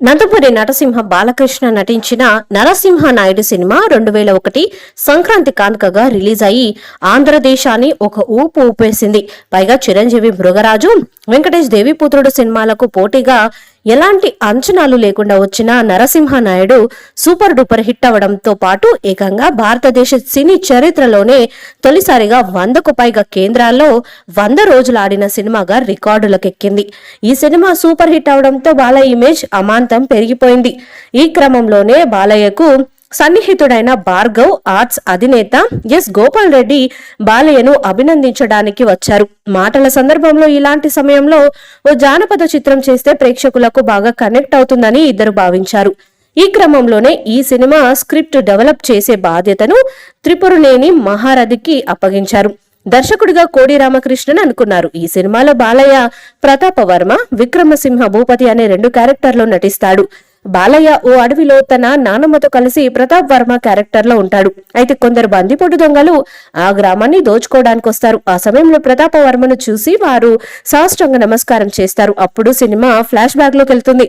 నందమూరి నరసింహ బాలకృష్ణ నటించిన నరసింహ నాయుడు సినిమా 2001 సంక్రాంతి కానుకగా రిలీజ్ అయ్యి ఆంధ్రదేశాన్ని ఒక ఊపు ఊపేసింది. పైగా చిరంజీవి, మృగరాజు, వెంకటేష్ దేవిపుత్రుడు సినిమాలకు పోటీగా ఎలాంటి అంచనాలు లేకుండా వచ్చిన Narasimha Naidu super duper hit అవడంతో పాటు ఏకంగా భారతదేశ సినీ చరిత్రలోనే తొలిసారిగా 100కు పైగా కేంద్రాల్లో 100 రోజులు ఆడిన సినిమాగా రికార్డులకెక్కింది. ఈ సినిమా సూపర్ హిట్ అవడంతో బాలయ్య ఇమేజ్ అమాంతం పెరిగిపోయింది. ఈ క్రమంలోనే బాలయ్యకు సన్నిహితుడైన భార్గవ్ ఆర్ట్స్ అధినేత ఎస్ గోపాల్ రెడ్డి బాలయ్యను అభినందించడానికి వచ్చారు. మాటల సందర్భంలో ఇలాంటి సమయంలో ఓ జానపద చిత్రం చేస్తే ప్రేక్షకులకు బాగా కనెక్ట్ అవుతుందని ఇద్దరు భావించారు. ఈ క్రమంలోనే ఈ సినిమా స్క్రిప్ట్ డెవలప్ చేసే బాధ్యతను త్రిపురనేని మహారథికి అప్పగించారు. దర్శకుడిగా కోడి రామకృష్ణన్ అనుకున్నారు. ఈ సినిమాలో బాలయ్య ప్రతాప వర్మ, విక్రమసింహ భూపతి అనే 2 క్యారెక్టర్లో నటిస్తాడు. బాలయ్య ఓ అడవిలో తన నానమ్మతో కలిసి ప్రతాప్ వర్మ క్యారెక్టర్ లో ఉంటాడు. అయితే కొందరు బందిపోటు దొంగలు ఆ గ్రామాన్ని దోచుకోవడానికి వస్తారు. ఆ సమయంలో ప్రతాప వర్మను చూసి వారు సాష్టాంగ నమస్కారం చేస్తారు. అప్పుడు సినిమా ఫ్లాష్ బ్యాక్ లోకి వెళ్తుంది.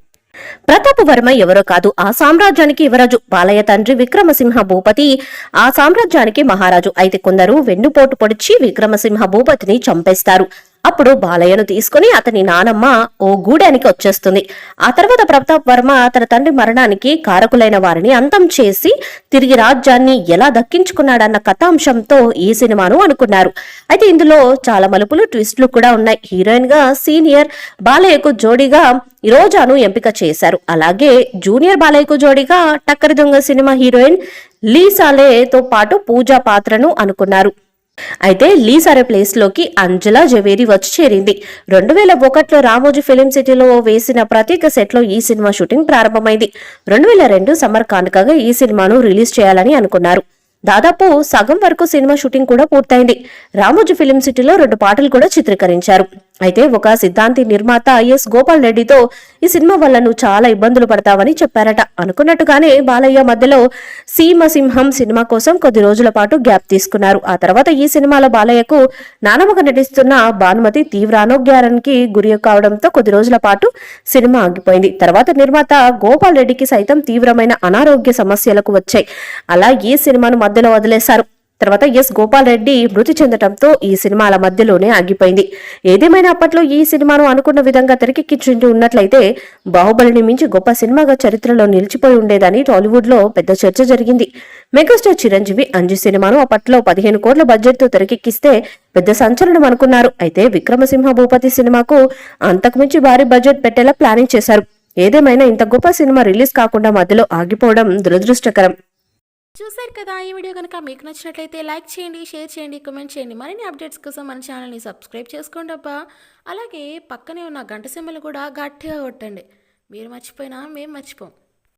ప్రతాప వర్మ ఎవరో కాదు, ఆ సామ్రాజ్యానికి యువరాజు. బాలయ్య తండ్రి విక్రమసింహ భూపతి ఆ సామ్రాజ్యానికి మహారాజు. అయితే కొందరు వెన్నుపోటు పొడిచి విక్రమసింహ భూపతిని చంపేస్తారు. అప్పుడు బాలయ్యను తీసుకుని అతని నానమ్మ ఓ గూడానికి వచ్చేస్తుంది. ఆ తర్వాత ప్రతాప్ వర్మ తన తండ్రి మరణానికి కారకులైన వారిని అంతం చేసి తిరిగి రాజ్యాన్ని ఎలా దక్కించుకున్నాడన్న కథాంశంతో ఈ సినిమాను అనుకున్నారు. అయితే ఇందులో చాలా మలుపులు, ట్విస్టులు కూడా ఉన్నాయి. హీరోయిన్ గా సీనియర్ బాలయ్యకు జోడీగా రోజాను ఎంపిక చేశారు. అలాగే జూనియర్ బాలయ్యకు జోడీగా టక్కరి దొంగ సినిమా హీరోయిన్ లీసాలేతో పాటు పూజా పాత్రను అనుకున్నారు. అయితే లీసారే ప్లేస్ లోకి అంజలా జవేరి వచ్చి చేరింది. 2001లో రామోజీ ఫిలిం సిటీలో వేసిన ప్రత్యేక సెట్ లో ఈ సినిమా షూటింగ్ ప్రారంభమైంది. 2002 సమ్మర్ కానుకగా ఈ సినిమాను రిలీజ్ చేయాలని అనుకున్నారు. దాదాపు సగం వరకు సినిమా షూటింగ్ కూడా పూర్తయింది. రామోజీ ఫిలిం సిటీలో 2 పాటలు కూడా చిత్రీకరించారు. అయితే ఒక సిద్ధాంతి నిర్మాత ఎస్ గోపాల్ రెడ్డితో ఈ సినిమా వల్ల నువ్వు చాలా ఇబ్బందులు పడతావని చెప్పారట. అనుకున్నట్టుగానే బాలయ్య మధ్యలో సీమసింహం సినిమా కోసం కొద్ది రోజుల పాటు గ్యాప్ తీసుకున్నారు. ఆ తర్వాత ఈ సినిమాలో బాలయ్యకు నానమ్మగా నటిస్తున్న భానుమతి తీవ్ర అనారోగ్యానికి గురి కావడంతో కొద్ది రోజుల పాటు సినిమా ఆగిపోయింది. తర్వాత నిర్మాత గోపాల్ రెడ్డికి సైతం తీవ్రమైన అనారోగ్య సమస్యలకు వచ్చాయి. అలా ఈ సినిమాను మధ్యలో వదిలేశారు. తర్వాత ఎస్ గోపాల్ రెడ్డి మృతి చెందడంతో ఈ సినిమాల మధ్యలోనే ఆగిపోయింది. ఏదేమైనా అప్పట్లో ఈ సినిమాను అనుకున్న విధంగా తెరకెక్కించి ఉన్నట్లయితే బాహుబలిని మించి గొప్ప సినిమాగా చరిత్రలో నిలిచిపోయి ఉండేదని టాలీవుడ్ లో పెద్ద చర్చ జరిగింది. మెగాస్టార్ చిరంజీవి అంజు సినిమాను అప్పట్లో 15 కోట్ల బడ్జెట్ తో తెరకెక్కిస్తే పెద్ద సంచలనం అనుకున్నారు. అయితే విక్రమసింహ భూపతి సినిమాకు అంతకుమించి భారీ బడ్జెట్ పెట్టేలా ప్లానింగ్ చేశారు. ఏదేమైనా ఇంత గొప్ప సినిమా రిలీజ్ కాకుండా మధ్యలో ఆగిపోవడం దురదృష్టకరం. చూశారు కదా, ఈ వీడియో కనుక మీకు నచ్చినట్లయితే లైక్ చేయండి, షేర్ చేయండి, కామెంట్ చేయండి. మరిన్ని అప్డేట్స్ కోసం మన ఛానల్ని సబ్స్క్రైబ్ చేసుకోండి అబ్బా. అలాగే పక్కనే ఉన్న గంట సింబల్ కూడా గట్టిగా కొట్టండి. మీరు మర్చిపోయినా మేము మర్చిపోం.